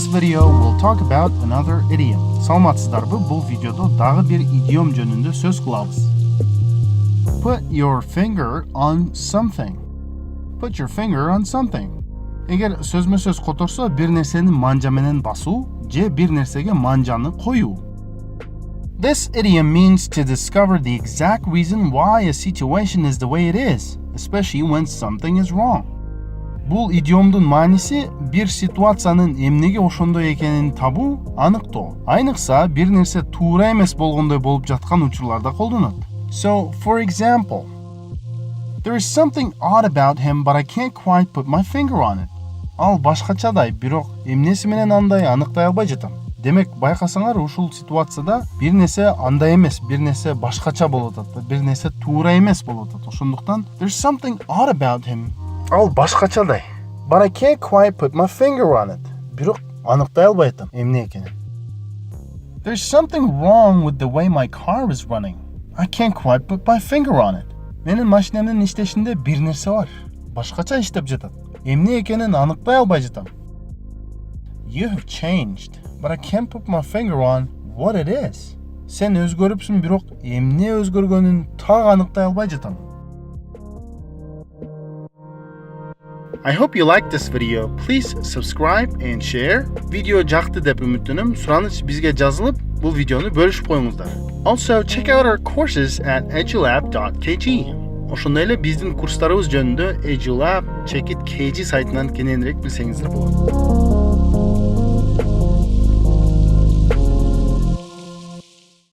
this video, we'll talk about another idiom. Саламатсыздарбы, бұл видеода дағы бір идиом жөнінде сөз қылабыз. Put your finger on something. Put your finger on something. Егер сөзмө-сөз которсо, bir нерсени манжа менен басуу, же bir нерсеге манжаны коюу. This idiom means to discover the exact reason why a situation is the way it is, especially when something is wrong. Бұл идиомдун мааниси бир ситуациянын эмнеге ошондой экенин табуу, аныктоо. Айныкса бир нерсе туура эмес болгондой болуп жаткан учурларда колдонот. So, for example, there is something odd about him, but I can't quite put my finger on it. Ал башкачадай, бирок эмнеси менен андай аныктай албай жатам. Демек, байкасаңар, ушул ситуацияда бир нерсе андай эмес, бир нерсе башкача болуп атат, бир нерсе туура эмес болуп атат. Ошондуктан, there's something odd about him. Ал башкачадай. But I can't quite put my finger on it. Бирок аныктай албай атам, эмне экенин. There's something wrong with the way my car is running. I can't quite put my finger on it. Менин машинемдин иштешинде бир нерсе бар. Башкача иштеп жатат. Эмне экенин аныктай албай жатам. You have changed, but I can't put my finger on what it is. Сен өзгөрүпсүң, бирок эмне өзгөргөнүн так аныктай албай жатам. I hope you liked this video. Please subscribe and share. Video жакты деп үмүттөнөм. Сураныч бизге жазылып, бул видеону бөлүшүп коюңуздар. Also, check out our courses at edulab.kg. Ошондой эле биздин курстарыбыз жөнүндө edulab.kg сайтынан кененирээк билсеңиздер болот.